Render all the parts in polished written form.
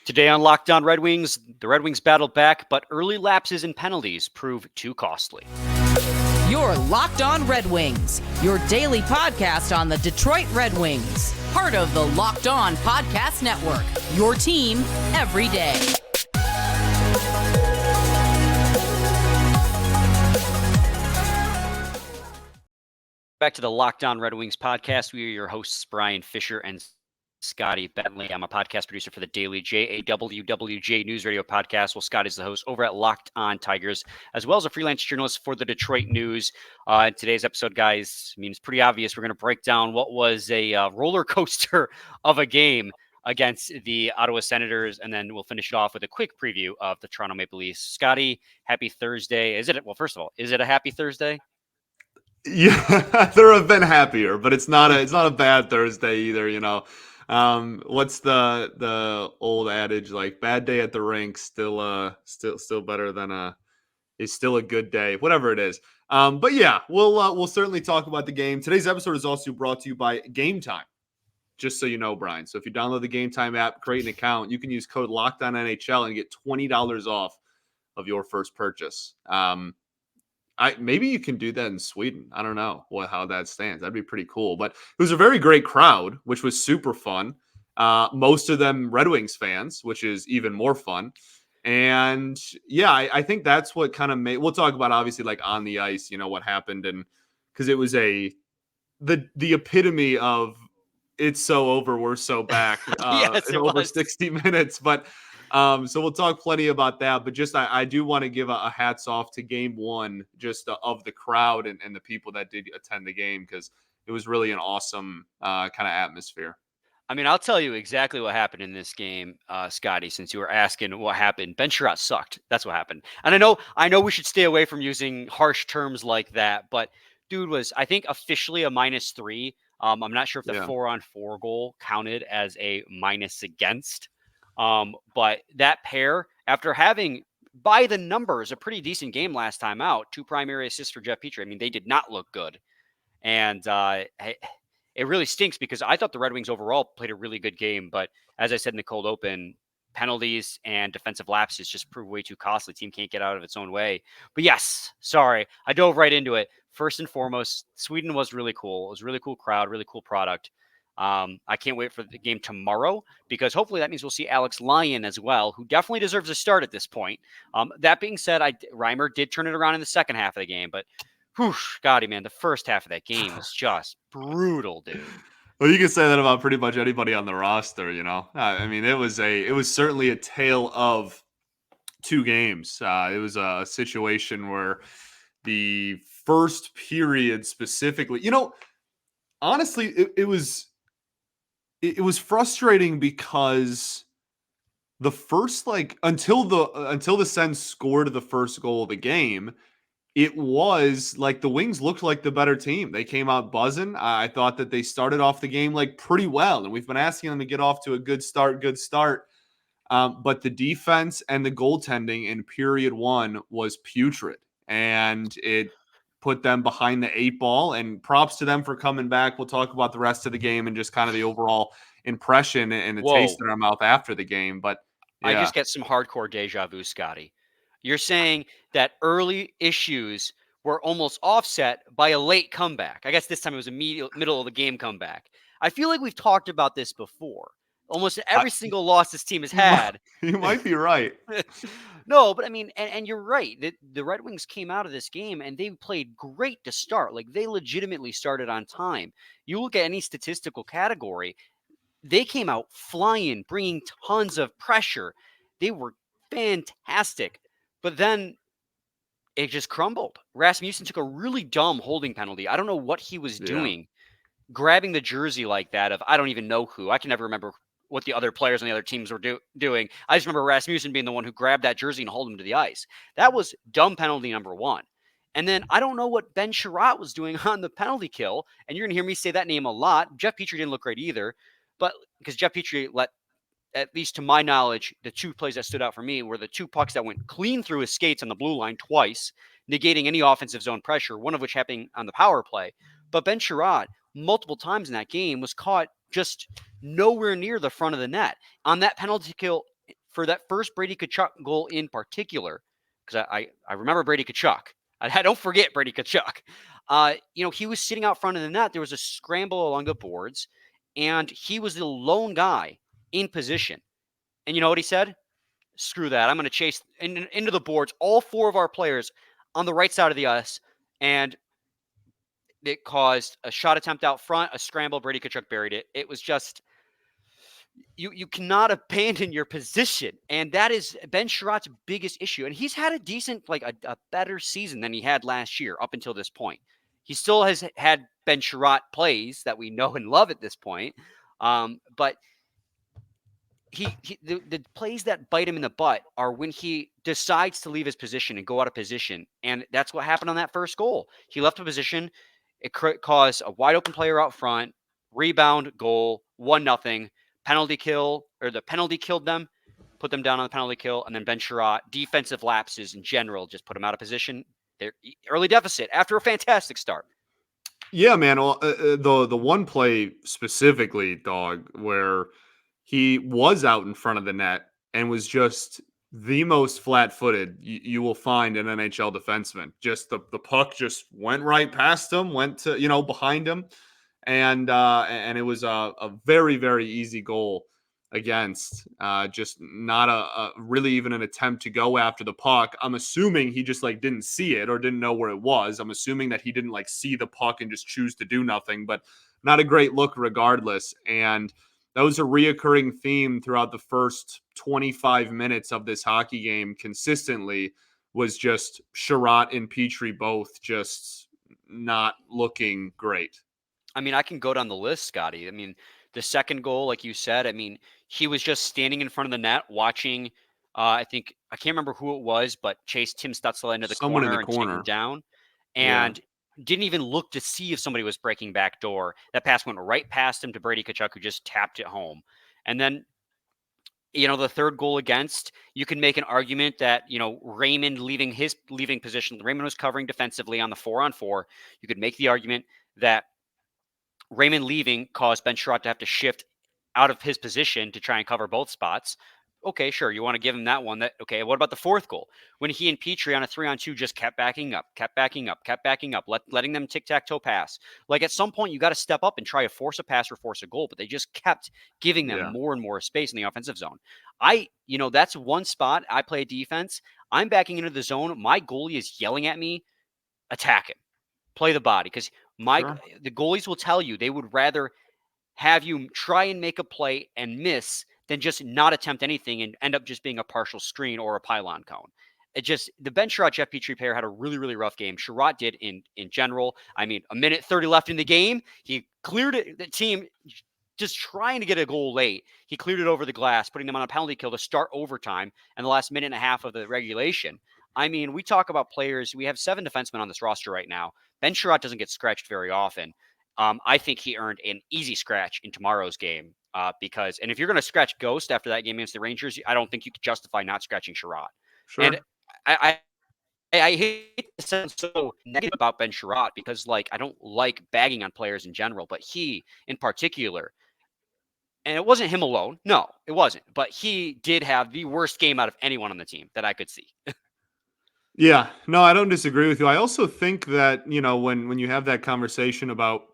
Today on Locked On Red Wings, the Red Wings battled back, but early lapses and penalties prove too costly. You're Locked On Red Wings, your daily podcast on the Detroit Red Wings. Part of the Locked On Podcast Network, your team every day. Back to the Locked On Red Wings podcast. We are your hosts, Brian Fisher and Scotty Bentley. I'm a podcast producer for the daily JAWWJ News Radio podcast. Well, Scott is the host over at Locked On Tigers, as well as a freelance journalist for the Detroit News. Today's episode, guys, it's pretty obvious. We're going to break down what was a roller coaster of a game against the Ottawa Senators, and then we'll finish it off with a quick preview of the Toronto Maple Leafs. Scotty, happy Thursday. Well, first of all, is it a happy Thursday? Yeah, there have been happier, but it's not a bad Thursday either, you know. What's the old adage, like bad day at the rink still better than is still a good day, whatever it is. But yeah, we'll certainly talk about the game. Today's episode is also brought to you by Game Time. Just so you know, Brian. So if you download the Game Time app, create an account, you can use code LOCKEDONNHL and get $20 off of your first purchase. Maybe you can do that in Sweden. I don't know how that stands. That'd be pretty cool. But it was a very great crowd, which was super fun. Most of them Red Wings fans, which is even more fun. And yeah, I think that's what kind of made. We'll talk about obviously like on the ice, you know, what happened, and because it was the epitome of it's so over, we're so back. Yes, in over 60 minutes, but. So we'll talk plenty about that, but just I do want to give a hats off to game one, just of the crowd and the people that did attend the game, because it was really an awesome kind of atmosphere. I'll tell you exactly what happened in this game, Scotty, since you were asking what happened. Ben Chiarot sucked. That's what happened. And I know we should stay away from using harsh terms like that, but dude was, I think, officially a -3. I'm not sure if the 4-on-4 goal counted as a minus against. But that pair, after having, by the numbers, a pretty decent game last time out, 2 primary assists for Jeff Petrie. They did not look good. And it really stinks because I thought the Red Wings overall played a really good game. But as I said in the cold open, penalties and defensive lapses just prove way too costly. The team can't get out of its own way. But yes, sorry, I dove right into it. First and foremost, Sweden was really cool. It was a really cool crowd, really cool product. I can't wait for the game tomorrow because hopefully that means we'll see Alex Lyon as well, who definitely deserves a start at this point. That being said, Reimer did turn it around in the second half of the game, but Scotty, man, the first half of that game was just brutal, dude. Well, you can say that about pretty much anybody on the roster, you know. It was certainly a tale of 2 games. It was a situation where the first period specifically, you know, honestly, it was frustrating because the first, until the Sens scored the first goal of the game, it was like the Wings looked like the better team. They came out buzzing. I thought that they started off the game pretty well, and we've been asking them to get off to a good start. But the defense and the goaltending in period 1 was putrid, and it put them behind the 8 ball, and props to them for coming back. We'll talk about the rest of the game and just kind of the overall impression and the taste in our mouth after the game. But yeah. I just get some hardcore deja vu, Scotty. You're saying that early issues were almost offset by a late comeback. I guess this time it was a middle of the game comeback. I feel like we've talked about this before. Almost every single loss this team has had. You might be right. No, but and you're right. The Red Wings came out of this game and they played great to start. Like, they legitimately started on time. You look at any statistical category, they came out flying, bringing tons of pressure. They were fantastic. But then it just crumbled. Rasmussen took a really dumb holding penalty. I don't know what he was doing, grabbing the jersey like that of I don't even know who. I can never remember what the other players on the other teams were doing. I just remember Rasmussen being the one who grabbed that jersey and hauled him to the ice. That was dumb penalty number 1. And then I don't know what Ben Chiarot was doing on the penalty kill. And you're going to hear me say that name a lot. Jeff Petrie didn't look great either. But because Jeff Petrie let, at least to my knowledge, the 2 plays that stood out for me were the 2 pucks that went clean through his skates on the blue line twice, negating any offensive zone pressure, one of which happening on the power play. But Ben Chiarot, multiple times in that game, was caught just nowhere near the front of the net. On that penalty kill for that first Brady Tkachuk goal in particular, because I remember Brady Tkachuk. I don't forget Brady Tkachuk. He was sitting out front of the net. There was a scramble along the boards, and he was the lone guy in position. And you know what he said? Screw that. I'm going to chase into the boards, all four of our players on the right side of the ice, and it caused a shot attempt out front, a scramble. Brady Tkachuk buried it. It was just you cannot abandon your position, and that is Ben Sherratt's biggest issue. And he's had a decent, like a better season than he had last year up until this point. He still has had Ben Sherratt plays that we know and love at this point, but the plays that bite him in the butt are when he decides to leave his position and go out of position, and that's what happened on that first goal. He left a position. It caused a wide open player out front, rebound, goal, 1-0, penalty kill, or the penalty killed them, put them down on the penalty kill, and then Ben Sherratt, defensive lapses in general, just put him out of position. They're early deficit after a fantastic start. Yeah, man. Well, the one play specifically, dog, where he was out in front of the net and was just the most flat-footed you will find an NHL defenseman. Just the puck just went right past him, went to behind him, and it was a very, very easy goal against. Just not a really even an attempt to go after the puck. I'm assuming he just like didn't see it or didn't know where it was. I'm assuming that he didn't like see the puck and just choose to do nothing, but not a great look regardless. And that was a reoccurring theme throughout the first 25 minutes of this hockey game consistently, was just Sherratt and Petrie both just not looking great. I mean, I can go down the list, Scotty. I mean, the second goal, like you said, I mean, he was just standing in front of the net watching, I can't remember who it was, but chased Tim Stützle into the Someone in corner the and take him corner. down. Yeah. And didn't even look to see if somebody was breaking back door. That pass went right past him to Brady Tkachuk, who just tapped it home. And then, the third goal against, you can make an argument that, Raymond leaving position. Raymond was covering defensively on the 4-on-4. You could make the argument that Raymond leaving caused Ben Sherratt to have to shift out of his position to try and cover both spots. Okay, sure. You want to give him that one. Okay, what about the fourth goal? When he and Petrie on a 3-on-2 just kept backing up, letting them tic-tac-toe pass. Like at some point, you got to step up and try to force a pass or force a goal, but they just kept giving them more and more space in the offensive zone. That's one spot. I play defense. I'm backing into the zone. My goalie is yelling at me, attack him, play the body, because the goalies will tell you they would rather have you try and make a play and miss than just not attempt anything and end up just being a partial screen or a pylon cone. The Ben Sherratt Jeff Petrie pair had a really, really rough game. Sherratt did in general. I mean, a minute 30 left in the game. He cleared it. The team just trying to get a goal late. He cleared it over the glass, putting them on a penalty kill to start overtime and the last minute and a half of the regulation. I mean, we talk about players. We have 7 defensemen on this roster right now. Ben Sherratt doesn't get scratched very often. I think he earned an easy scratch in tomorrow's game because if you're going to scratch Ghost after that game against the Rangers, I don't think you could justify not scratching Sherratt. Sure. And I hate to sound so negative about Ben Sherratt because, I don't like bagging on players in general, but he in particular, and it wasn't him alone. No, it wasn't. But he did have the worst game out of anyone on the team that I could see. Yeah, no, I don't disagree with you. I also think that, when you have that conversation about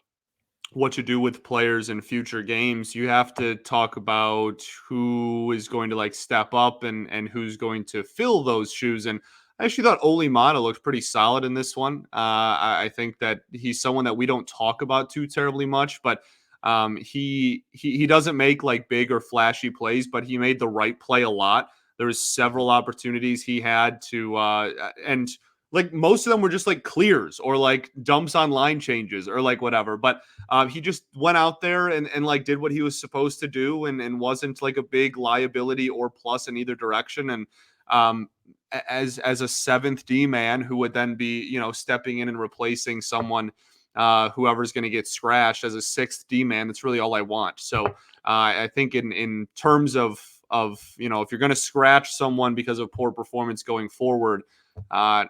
what you do with players in future games, you have to talk about who is going to step up and who's going to fill those shoes. And I actually thought Olli Maatta looked pretty solid in this one. I think that he's someone that we don't talk about too terribly much, but he doesn't make big or flashy plays, but he made the right play a lot. There was several opportunities he had to, and most of them were just clears or dumps on line changes or whatever. But he just went out there and did what he was supposed to do and wasn't a big liability or plus in either direction. And as a 7th D man who would then be, stepping in and replacing someone, whoever's going to get scratched as a 6th D man, that's really all I want. So I think in terms of if you're going to scratch someone because of poor performance going forward, I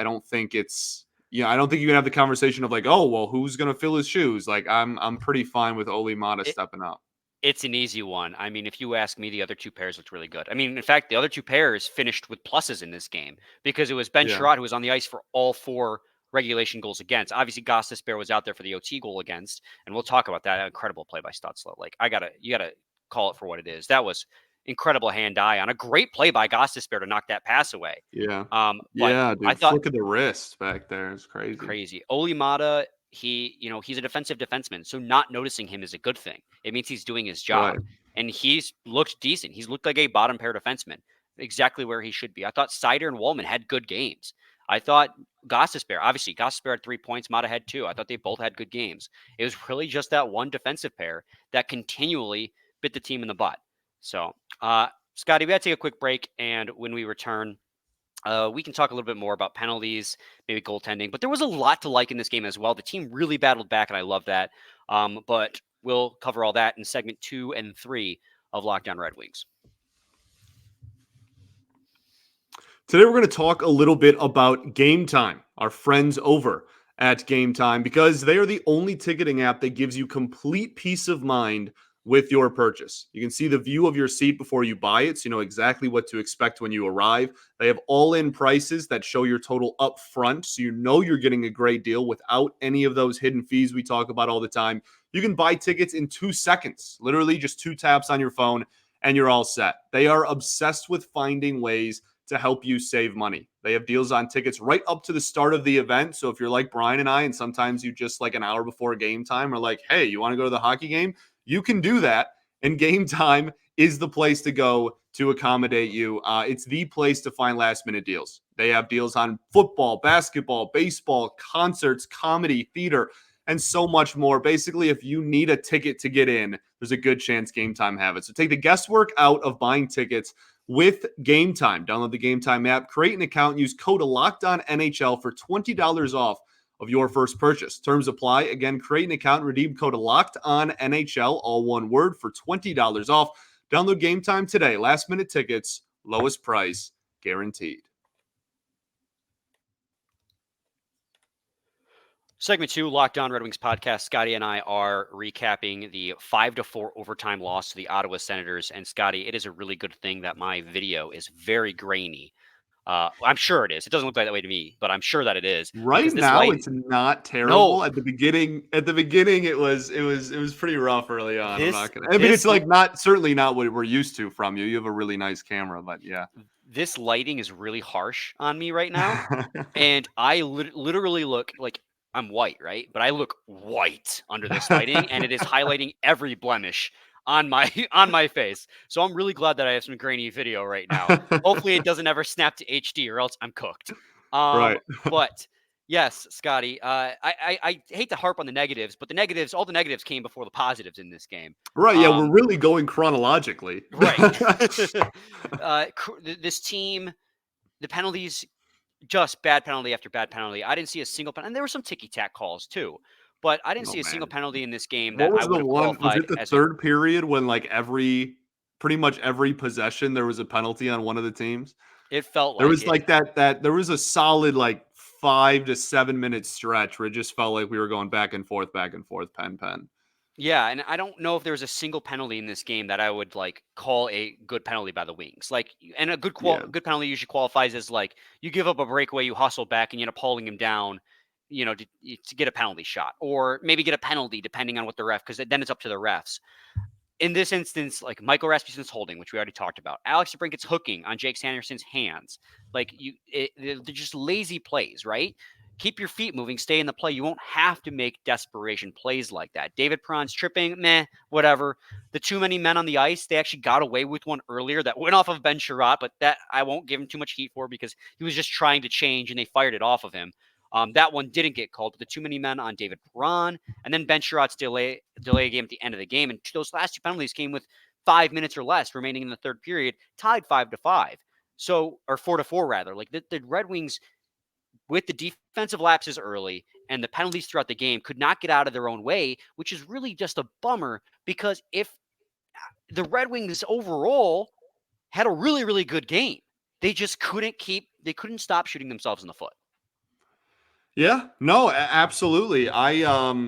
don't think it's, I don't think you can have the conversation of oh, well, who's going to fill his shoes? I'm pretty fine with Olli Maatta stepping up. It's an easy one. I mean, if you ask me, the other two pairs looked really good. I mean, in fact, the other two pairs finished with pluses in this game because it was Ben Yeah. Sherratt who was on the ice for all 4 regulation goals against. Obviously, Gostisbehere was out there for the OT goal against, and we'll talk about that. Incredible play by Stutzla. Like, you gotta call it for what it is. That was incredible hand-eye on a great play by Gostisbehere to knock that pass away. Yeah. But Yeah, I dude. thought Flick of the wrist back there is crazy. crazy. Oli Mata, he's a defensive defenseman, so not noticing him is a good thing. It means he's doing his job, Right. and he's looked decent. He's looked like a bottom pair defenseman, exactly where he should be. I thought Sider and Wallman had good games. I thought obviously Gostisbehere had 3 points, Mata had 2. I thought they both had good games. It was really just that one defensive pair that continually bit the team in the butt. So, Scotty, we got to take a quick break, and when we return, we can talk a little bit more about penalties, maybe goaltending, but there was a lot to like in this game as well. The team really battled back, and I love that. But we'll cover all that in segment 2 and 3 of Lockdown Red Wings. Today, we're going to talk a little bit about Game Time, our friends over at Game Time, because they are the only ticketing app that gives you complete peace of mind with your purchase. You can see the view of your seat before you buy it, so you know exactly what to expect when you arrive. They have all-in prices that show your total up front, so you know you're getting a great deal without any of those hidden fees we talk about all the time. You can buy tickets in 2 seconds, literally just 2 taps on your phone, and you're all set. They are obsessed with finding ways to help you save money. They have deals on tickets right up to the start of the event. So if you're like Brian and I, and sometimes you just like an hour before game time are like, hey, you want to go to the hockey game? You can do that. And Game Time is the place to go to accommodate you. It's the place to find last minute deals. They have deals on football, basketball, baseball, concerts, comedy, theater, and so much more. Basically, if you need a ticket to get in, there's a good chance Game Time have it. So take the guesswork out of buying tickets with Game Time. Download the Game Time app, create an account, and use code LOCKEDONNHL for $20 off of your first purchase. Terms apply. Again, create an account, redeem code LOCKEDONNHL, all one word, for $20 off. Download Game Time today. Last minute tickets, lowest price guaranteed. Segment 2, Lockdown Red Wings podcast. Scotty and I are recapping the 5-4 overtime loss to the Ottawa Senators. And Scotty, it is a really good thing that my video is very grainy. I'm sure it is. It doesn't look like that way to me, but I'm sure that it is. Right now, it's not terrible. No. At the beginning, it was pretty rough early on. I'm not gonna. I mean, it's certainly not what we're used to from you. You have a really nice camera, but yeah. This lighting is really harsh on me right now, and I literally look like I'm white, right? But I look white under this lighting, and it is highlighting every blemish on my face. So I'm really glad that I have some grainy video right now. Hopefully it doesn't ever snap to HD, or else I'm cooked. Right. But yes, Scotty, I hate to harp on the negatives, but all the negatives came before the positives in this game. Right. Yeah, we're really going chronologically. Right. This team, the penalties, just bad penalty after bad penalty. I didn't see a single penalty, and there were some ticky-tack calls too, but I didn't see a single penalty in this game that What was I would the have one? Was qualified it the as third period when like pretty much every possession there was a penalty on one of the teams? It felt like There was it. like that there was a solid like 5 to 7 minute stretch where it just felt like we were going back and forth, pen. Yeah, and I don't know if there was a single penalty in this game that I would like call a good penalty by the Wings. Like, and a good penalty usually qualifies as like you give up a breakaway, you hustle back, and you end up pulling him down, to get a penalty shot, or maybe get a penalty depending on what the ref, because then it's up to the refs. In this instance, like Michael Rasmussen's holding, which we already talked about, Alex Debrincat's hooking on Jake Sanderson's hands, like they're just lazy plays, right? Keep your feet moving, stay in the play. You won't have to make desperation plays like that. David Perron's tripping, whatever. The too many men on the ice, they actually got away with one earlier that went off of Ben Sherratt, but that I won't give him too much heat for because he was just trying to change and they fired it off of him. That one didn't get called, but the too many men on David Perron, and then Ben Sherratt's delay game at the end of the game. And those last 2 penalties came with 5 minutes or less remaining in the third period, tied 5-5. So, or 4-4 rather. Like the Red Wings, with the defensive lapses early and the penalties throughout the game, could not get out of their own way, which is really just a bummer because if the Red Wings overall had a really, really good game, they just couldn't stop shooting themselves in the foot. Yeah, no, absolutely. I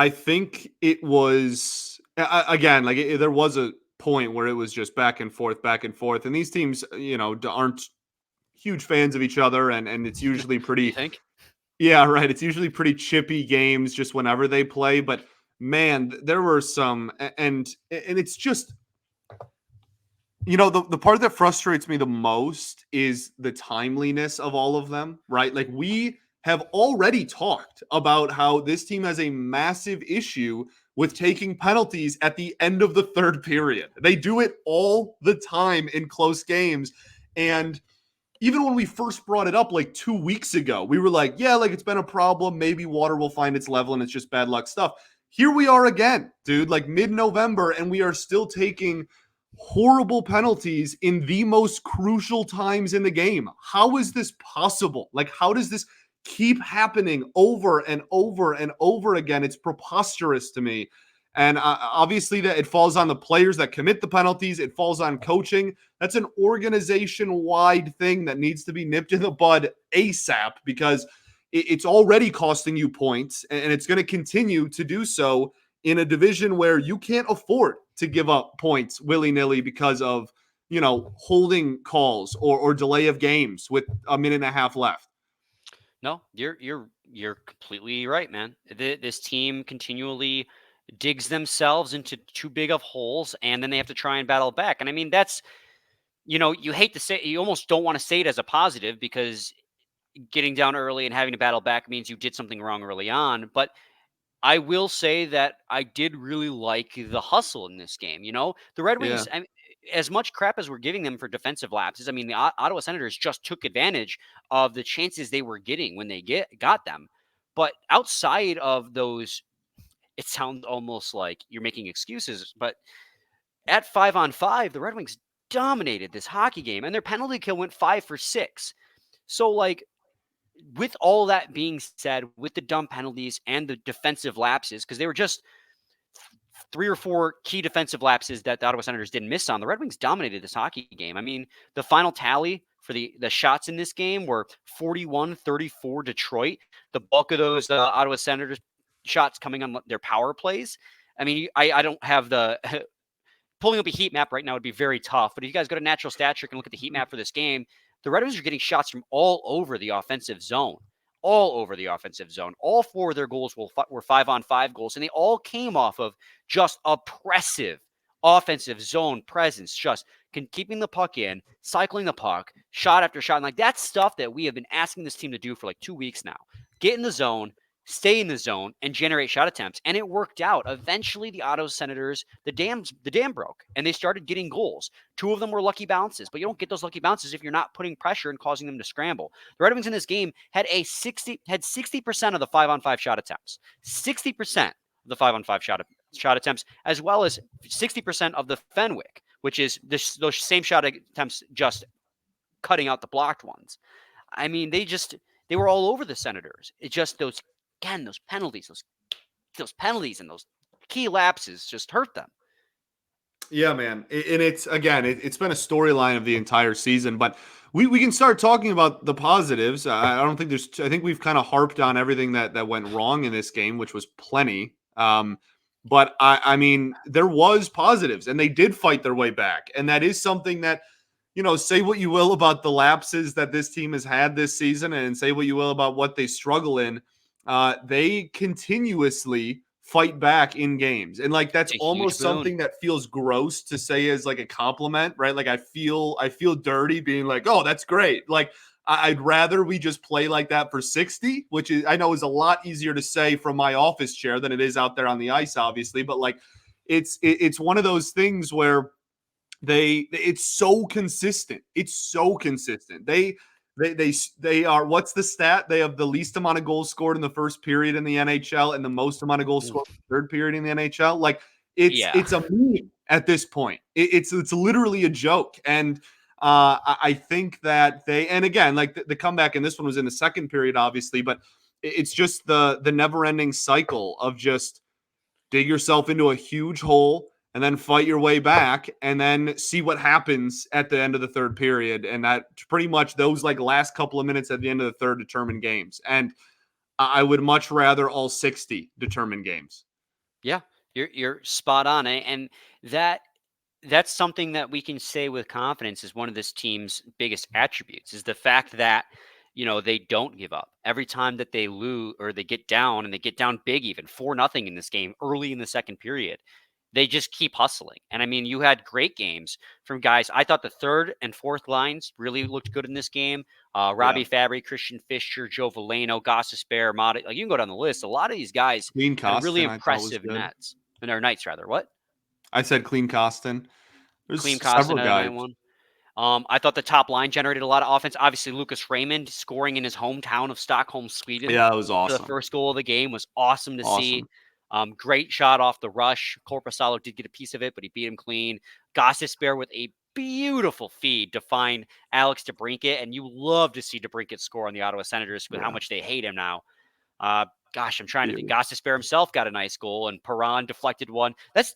think it was Again, like there was a point where it was just back and forth, and these teams, aren't huge fans of each other, and it's usually You pretty. think? Yeah, right. It's usually pretty chippy games just whenever they play, but man, there were some, and it's just the part that frustrates me the most is the timeliness of all of them, right? Like we have already talked about how this team has a massive issue with taking penalties at the end of the third period. They do it all the time in close games. And even when we first brought it up like 2 weeks ago, we were like, yeah, like it's been a problem. Maybe water will find its level and it's just bad luck stuff. Here we are again, dude, like mid-November, and we are still taking horrible penalties in the most crucial times in the game. How is this possible? Like, how does this keep happening over and over and over again? It's preposterous to me. And obviously, that it falls on the players that commit the penalties. It falls on coaching. That's an organization-wide thing that needs to be nipped in the bud ASAP, because it's already costing you points, and it's going to continue to do so in a division where you can't afford to give up points willy-nilly because of, holding calls or delay of games with a minute and a half left. No, you're completely right, man. This team continually digs themselves into too big of holes, and then they have to try and battle back. And I mean, that's you hate to say, you almost don't want to say it as a positive, because getting down early and having to battle back means you did something wrong early on. But I will say that I did really like the hustle in this game. The Red Yeah. Wings, as much crap as we're giving them for defensive lapses, I mean, the Ottawa Senators just took advantage of the chances they were getting when they got them. But outside of those, it sounds almost like you're making excuses. But at 5-on-5, the Red Wings dominated this hockey game, and their penalty kill went 5 for 6. So, like, with all that being said, with the dumb penalties and the defensive lapses, because they were just 3 or 4 key defensive lapses that the Ottawa Senators didn't miss on, the Red Wings dominated this hockey game. I mean, the final tally for the shots in this game were 41-34 Detroit. The bulk of those Ottawa Senators shots coming on their power plays. I mean, I don't have the pulling up a heat map right now would be very tough. But if you guys go to Natural Stat Trick and look at the heat map for this game, the Red Wings are getting shots from all over the offensive zone. All over the offensive zone. All 4 of their goals were 5-on-5 goals, and they all came off of just oppressive offensive zone presence, just keeping the puck in, cycling the puck, shot after shot. And like, that's stuff that we have been asking this team to do for like 2 weeks now. Get in the zone, stay in the zone, and generate shot attempts. And it worked out. Eventually, the Ottawa Senators, the dam broke, and they started getting goals. 2 of them were lucky bounces, but you don't get those lucky bounces if you're not putting pressure and causing them to scramble. The Red Wings in this game had 60% of the 5-on-5 shot attempts, 60% of the 5-on-5 shot attempts, as well as 60% of the Fenwick, which is those same shot attempts, just cutting out the blocked ones. I mean, they were all over the Senators. It's just those penalties, those penalties and those key lapses just hurt them. Yeah, man. And it's, again, it's been a storyline of the entire season, but we can start talking about the positives. I don't think I think we've kind of harped on everything that went wrong in this game, which was plenty. But I mean, there was positives, and they did fight their way back. And that is something that, say what you will about the lapses that this team has had this season, and say what you will about what they struggle in. They continuously fight back in games, and like that's almost something that feels gross to say as like a compliment, right? Like I feel dirty being like, oh, that's great. Like I'd rather we just play like that for 60, which is, I know, is a lot easier to say from my office chair than it is out there on the ice, obviously. But like it's one of those things where it's so consistent. It's so consistent. They are, what's the stat? They have the least amount of goals scored in the first period in the NHL and the most amount of goals scored in the third period in the NHL. Like it's a meme at this point. It's literally a joke. And I think that and again, like the comeback in this one was in the second period, obviously, but it's just the never ending cycle of just dig yourself into a huge hole and then fight your way back and then see what happens at the end of the third period. And that pretty much those like last couple of minutes at the end of the third determine games. And I would much rather all 60 determine games. Yeah. You're spot on, and that that's something that we can say with confidence is one of this team's biggest attributes is the fact that they don't give up every time that they lose or they get down, and they get down big, even 4-0 in this game early in the second period. They just keep hustling. And I mean, you had great games from guys. I thought the third and fourth lines really looked good in this game. Yeah. Robbie Fabry, Christian Fischer, Joe Valeno, Gostisbehere, Mata. Like, you can go down the list. A lot of these guys Clean had really Costin, I thought was impressive good. nets and their nights, rather. What? I said Clean Costin. Clean There's Costin several had a guys. night one. I thought the top line generated a lot of offense. Obviously, Lucas Raymond scoring in his hometown of Stockholm, Sweden, Yeah, it was for the awesome. first goal of the game was awesome to see. Awesome. Great shot off the rush. Corpusalo did get a piece of it, but he beat him clean. Gostisbehere with a beautiful feed to find Alex Debrincat, and you love to see Debrincat score on the Ottawa Senators with how Yeah. much they hate him now. Gosh, I'm trying to think. Beauty. Gostisbehere himself got a nice goal, and Perron deflected one. That's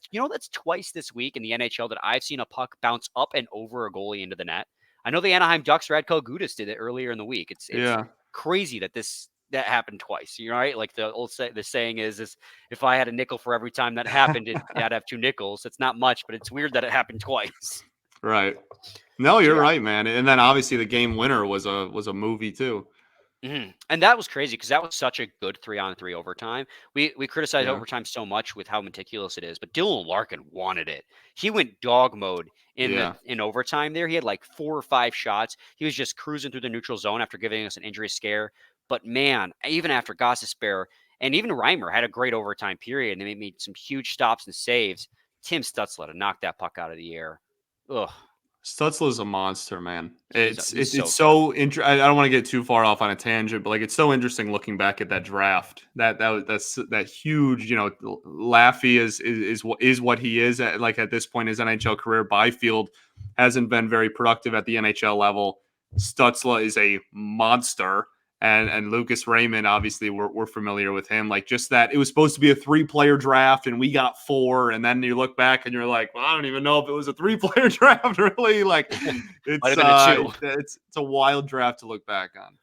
twice this week in the NHL that I've seen a puck bounce up and over a goalie into the net. I know the Anaheim Ducks, Radko Gudas did it earlier in the week. It's Yeah. crazy that happened twice. You know, right? Like the saying is if I had a nickel for every time that happened, I'd have two nickels. It's not much, but it's weird that it happened twice. Right. No, So you're yeah, right, man. And then obviously the game winner was a movie too. And that was crazy because that was such a good 3-on-3 overtime. We criticize Yeah. overtime so much with how meticulous it is, but Dylan Larkin wanted it. He went dog mode Yeah. in overtime there. He had like 4 or 5 shots. He was just cruising through the neutral zone after giving us an injury scare. But man, even after Gostisbehere and even Reimer had a great overtime period, and they made some huge stops and saves. Tim Stutzla to knock that puck out of the air. Ugh, Stutzla's a monster, man. It's he's it's so it's good. so I don't want to get too far off on a tangent, but like it's so interesting looking back at that draft. That huge, Laffy is what he is at this point in his NHL career. Byfield hasn't been very productive at the NHL level. Stutzla is a monster. And Lucas Raymond, obviously, we're familiar with him. Like, just that it was supposed to be a 3-player draft, and we got 4. And then you look back and you're like, well, I don't even know if it was a 3-player draft, really. Like, Might have been a 2. it's a wild draft to look back on.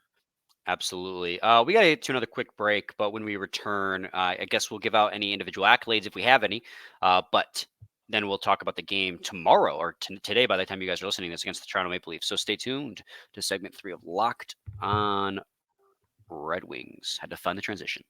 Absolutely. We got to get to another quick break, but when we return, I guess we'll give out any individual accolades if we have any. But then we'll talk about the game tomorrow or today by the time you guys are listening to this against the Toronto Maple Leafs. So stay tuned to segment 3 of Locked on Red Wings. Had to find the transition.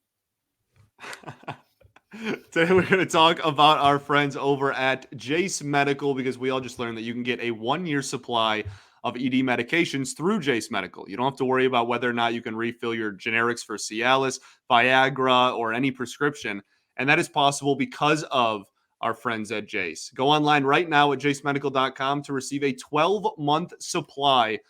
Today we're going to talk about our friends over at Jace Medical because we all just learned that you can get a 1-year supply of ED medications through Jace Medical. You don't have to worry about whether or not you can refill your generics for Cialis, Viagra, or any prescription. And that is possible because of our friends at Jace. Go online right now at jacemedical.com to receive a 12-month supply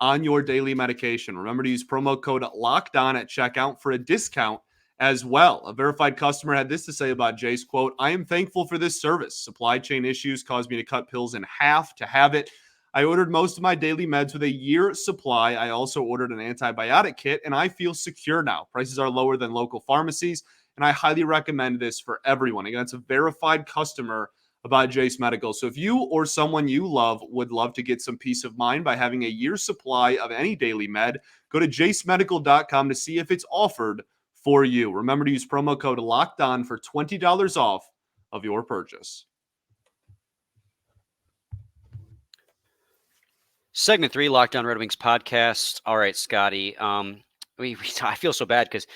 on your daily medication. Remember to use promo code LOCKEDON at checkout for a discount as well. A verified customer had this to say about Jace, quote, "I am thankful for this service. Supply chain issues caused me to cut pills in half to have it. I ordered most of my daily meds with a year supply. I also ordered an antibiotic kit, and I feel secure now. Prices are lower than local pharmacies, and I highly recommend this for everyone." Again, it's a verified customer about Jace Medical. So if you or someone you love would love to get some peace of mind by having a year's supply of any daily med, go to jacemedical.com to see if it's offered for you. Remember to use promo code LOCKEDON for $20 off of your purchase. Segment 3, Locked on Red Wings podcast. All right, Scotty. I feel so bad because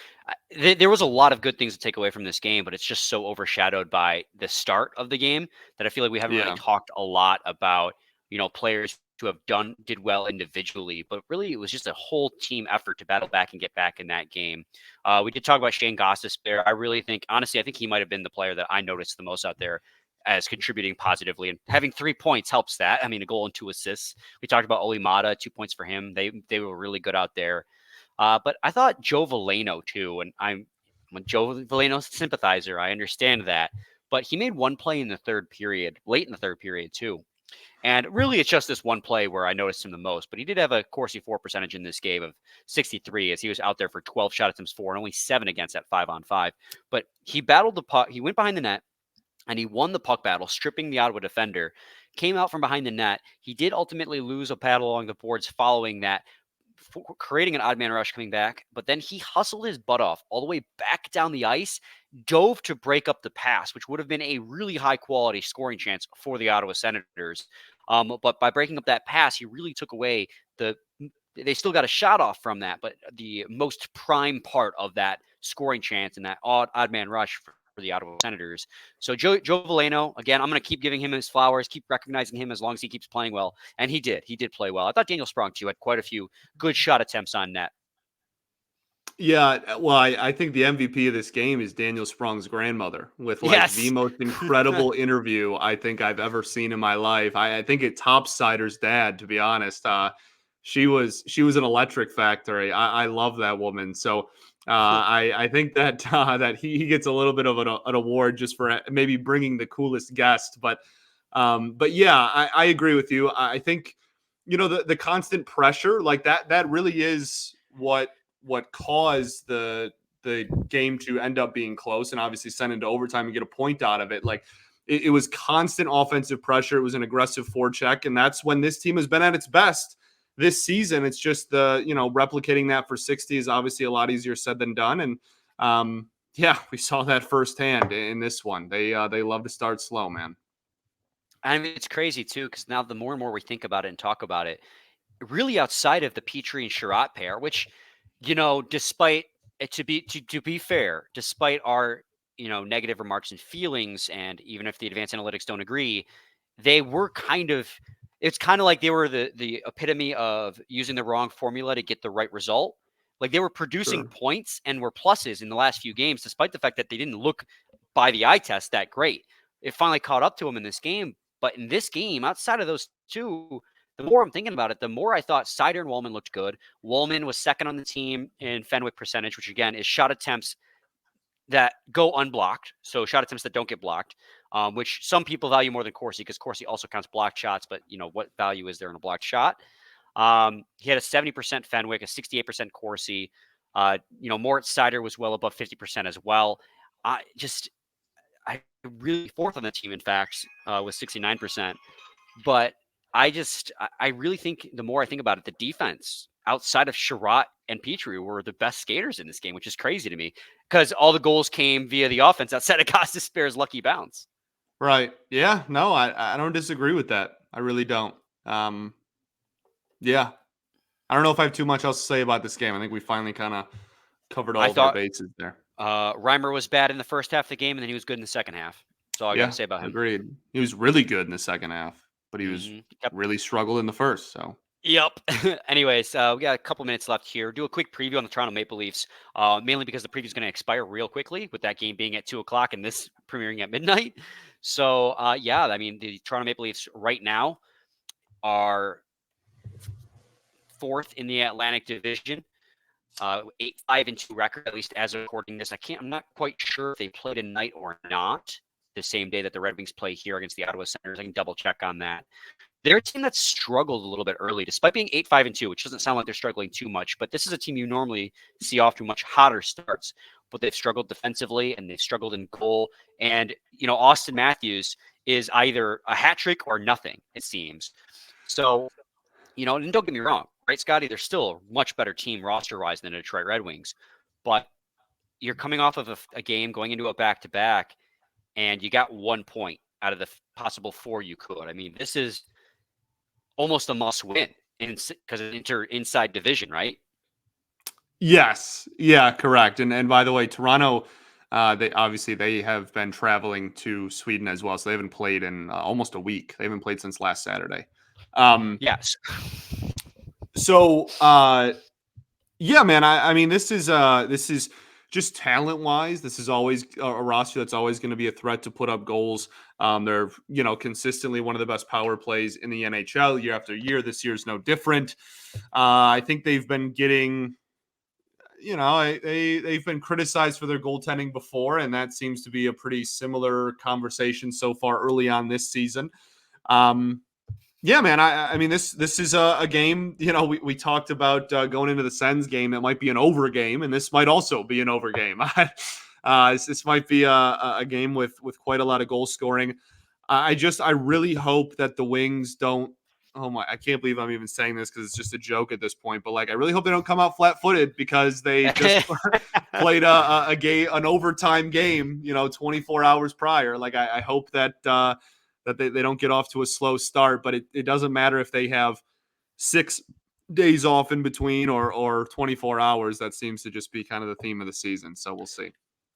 there was a lot of good things to take away from this game, but it's just so overshadowed by the start of the game that I feel like we haven't really talked a lot about, players who did well individually, but really it was just a whole team effort to battle back and get back in that game. We did talk about Shane Gostisbehere. I really think, honestly, I think he might have been the player that I noticed the most out there as contributing positively, and having 3 points helps that. I mean, a goal and 2 assists. We talked about Oli Mata, 2 points for him. They were really good out there. But I thought Joe Valeno too, and I'm a Joe Valeno sympathizer. I understand that, but he made one play in the third period, late in the third period too. And really, it's just this one play where I noticed him the most. But he did have a Corsi for percentage in this game of 63, as he was out there for 12 shot attempts for and only 7 against at 5-on-5. But he battled the puck. He went behind the net, and he won the puck battle, stripping the Ottawa defender. Came out from behind the net. He did ultimately lose a paddle along the boards following that, creating an odd man rush coming back, but then he hustled his butt off all the way back down the ice dove to break up the pass, which would have been a really high quality scoring chance for the Ottawa Senators. But by breaking up that pass, he really took away the. They still got a shot off from that, but the most prime part of that scoring chance and that odd man rush for the Ottawa Senators. So Joe Veleno, again, I'm going to keep giving him his flowers, keep recognizing him as long as he keeps playing well. And he did. He did play well. I thought Daniel Sprong, too, had quite a few good shot attempts on net. Yeah, well, I think the MVP of this game is Daniel Sprong's grandmother with like the most incredible interview I think I've ever seen in my life. I think it tops Sider's dad, to be honest. She was an electric factory. I love that woman. So I think that that he gets a little bit of an award just for maybe bringing the coolest guest. But yeah, I agree with you. I think the constant pressure like that really is what caused the game to end up being close and obviously send into overtime and get a point out of it. Like it was constant offensive pressure. It was an aggressive forecheck, and that's when this team has been at its best this season. It's just replicating that for 60 is obviously a lot easier said than done. And yeah, we saw that firsthand in this one. They love to start slow, man. I mean, it's crazy too, because now the more and more we think about it and talk about it, really outside of the Petrie and Sherratt pair, which despite it to be fair, despite our negative remarks and feelings, and even if the advanced analytics don't agree, they were it's kind of like they were the epitome of using the wrong formula to get the right result. Like they were producing points and were pluses in the last few games, despite the fact that they didn't look by the eye test that great. It finally caught up to them in this game. But in this game, outside of those two, the more I'm thinking about it, the more I thought Seider and Wollman looked good. Wollman was second on the team in Fenwick percentage, which again is shot attempts that go unblocked. So shot attempts that don't get blocked, which some people value more than Corsi because Corsi also counts blocked shots. But what value is there in a blocked shot? He had a 70% Fenwick, a 68% Corsi. Moritz Seider was well above 50% as well. I really fourth on the team, in fact, with 69%. But I really think the more I think about it, the defense outside of Sherratt and Petrie were the best skaters in this game, which is crazy to me because all the goals came via the offense outside of Gostisbehere's lucky bounce. Right. Yeah. No, I don't disagree with that. I really don't. Yeah. I don't know if I have too much else to say about this game. I think we finally kind of covered all of our bases there. Reimer was bad in the first half of the game, and then he was good in the second half. That's all I got to say about him. Agreed. He was really good in the second half, but he was really struggled in the first. So. Yep. Anyways, we got a couple minutes left here. Do a quick preview on the Toronto Maple Leafs, mainly because the preview is going to expire real quickly with that game being at 2:00 and this premiering at midnight. So, I mean, the Toronto Maple Leafs right now are fourth in the Atlantic Division, 8-5-2 record, at least as of recording this. I'm not quite sure if they play tonight or not. The same day that the Red Wings play here against the Ottawa Senators. I can double check on that. They're a team that struggled a little bit early, despite being 8-5-2, which doesn't sound like they're struggling too much. But this is a team you normally see off to much hotter starts. But they've struggled defensively and they've struggled in goal. And, Austin Matthews is either a hat trick or nothing, it seems. So, and don't get me wrong, right, Scotty? They're still a much better team roster-wise than the Detroit Red Wings. But you're coming off of a game, going into a back-to-back, and you got 1 point out of the possible 4 you could. I mean, this is almost a must-win because it's inside division, right? Yes. Yeah, correct. And by the way, Toronto, they have been traveling to Sweden as well, so they haven't played in almost a week. They haven't played since last Saturday. Yes. So, yeah, man. I mean, this is just talent-wise. This is always a roster that's always going to be a threat to put up goals. They're consistently one of the best power plays in the NHL year after year. This year's no different. I think they've been getting. They've been criticized for their goaltending before, and that seems to be a pretty similar conversation so far early on this season. Yeah, man. I mean, this is a game. We talked about going into the Sens game. It might be an over game, and this might also be an over game. This might be a game with quite a lot of goal scoring. I really hope that the Wings don't oh my, I can't believe I'm even saying this because it's just a joke at this point. But like, I really hope they don't come out flat-footed because they just played a game, an overtime game, 24 hours prior. Like, I hope that that they don't get off to a slow start. But it doesn't matter if they have 6 days off in between or 24 hours. That seems to just be kind of the theme of the season. So we'll see.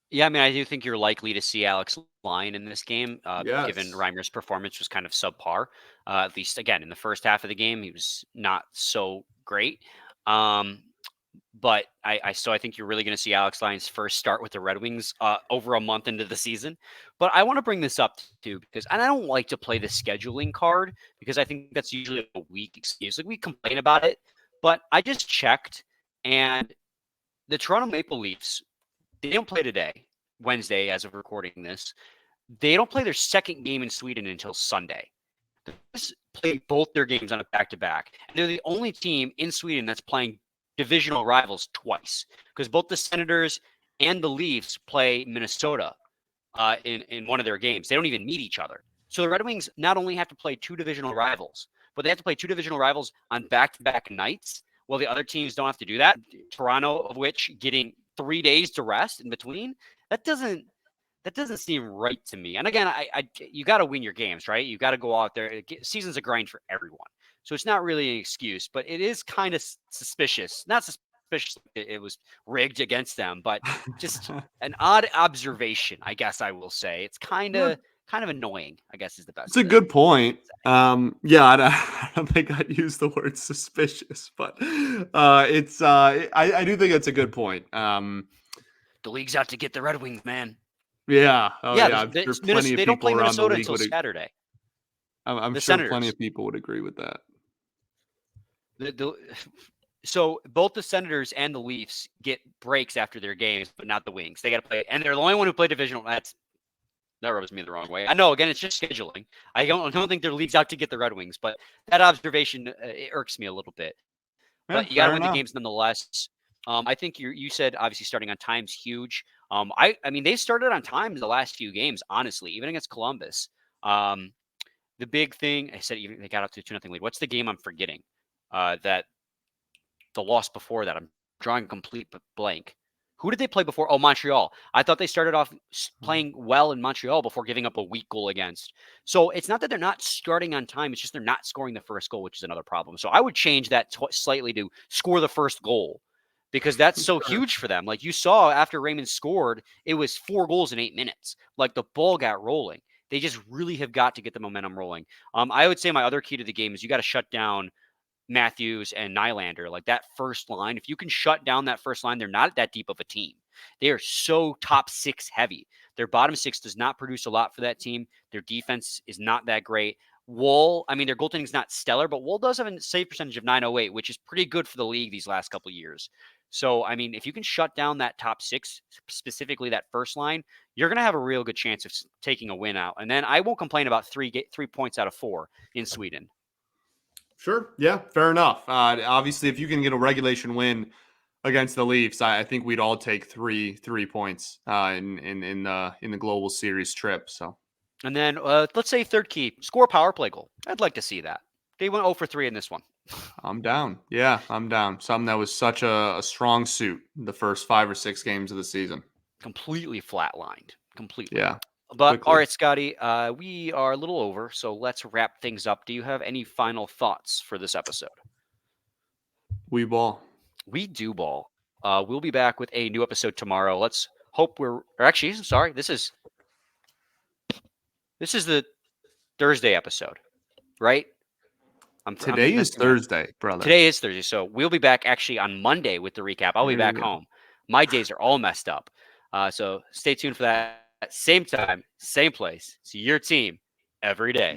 Yeah, I mean, I do think you're likely to see Alex Lyon in this game, given Yes. Reimer's performance was kind of subpar. At least, again, in the first half of the game, he was not so great. But I think you're really going to see Alex Lyon's first start with the Red Wings over a month into the season. But I want to bring this up too because and I don't like to play the scheduling card because I think that's usually a weak excuse. Like we complain about it, but I just checked and the Toronto Maple Leafs, they don't play today, Wednesday, as of recording this. They don't play their second game in Sweden until Sunday. They play both their games on a back-to-back. And they're the only team in Sweden that's playing divisional rivals twice because both the Senators and the Leafs play Minnesota in one of their games. They don't even meet each other. So the Red Wings not only have to play two divisional rivals, but they have to play two divisional rivals on back-to-back nights. Well, the other teams don't have to do that. Toronto, of which getting 3 days to rest in between, that doesn't seem right to me. And again, you got to win your games, right? You got to go out there. Season's a grind for everyone, so it's not really an excuse, but it is kind of suspicious. Not suspicious. It was rigged against them, but just an odd observation, I guess I will say. It's kind of annoying, I guess is the best. It's a good point. Yeah, I don't think I'd use the word suspicious, but it's I do think it's a good point. The league's out to get the Red Wings, man. Yeah, yeah. I'm sure plenty of they don't people play around the Minnesota league until would. Saturday. I'm The sure Senators. plenty of people would agree with that. So both the Senators and the Leafs get breaks after their games, but not the Wings. They got to play, and they're the only one who play divisional. That rubs me the wrong way. I know. Again, it's just scheduling. I don't think their league's out to get the Red Wings, but that observation it irks me a little bit. But you got to win the games nonetheless. I think you said obviously starting on time's huge. I mean they started on time in the last few games, honestly, even against Columbus. The big thing I said, even they got up to 2-0 lead. What's the game I'm forgetting? That the loss before that. I'm drawing a complete blank. Who did they play before? Oh, Montreal. I thought they started off playing well in Montreal before giving up a weak goal against. So it's not that they're not starting on time. It's just they're not scoring the first goal, which is another problem. So I would change that slightly to score the first goal because that's so huge for them. Like you saw after Raymond scored, it was 4 goals in 8 minutes. Like the ball got rolling. They just really have got to get the momentum rolling. I would say my other key to the game is you got to shut down Matthews and Nylander, like that first line. If you can shut down that first line, they're not that deep of a team. They are so top 6 heavy. Their bottom 6 does not produce a lot for that team. Their defense is not that great. Woll, I mean, their goaltending is not stellar, but Woll does have a save percentage of .908, which is pretty good for the league these last couple of years. So, I mean, if you can shut down that top 6, specifically that first line, you're going to have a real good chance of taking a win out. And then I won't complain about 3 points out of 4 in Sweden. Sure. Yeah, fair enough. Obviously, if you can get a regulation win against the Leafs, I think we'd all take three points in the Global Series trip. So, and then let's say third key, score a power play goal. I'd like to see that. They went 0 for 3 in this one. I'm down. Yeah, I'm down. Something that was such a strong suit the first 5 or 6 games of the season. Completely flatlined. Completely. Yeah. But quickly. All right, Scotty, we are a little over, so let's wrap things up. Do you have any final thoughts for this episode? We ball. We do ball. We'll be back with a new episode tomorrow. Let's hope this is the Thursday episode, right? Today is Thursday, brother. Today is Thursday, so we'll be back actually on Monday with the recap. I'll be back home. My days are all messed up. So stay tuned for that. Same time, same place. See your team every day.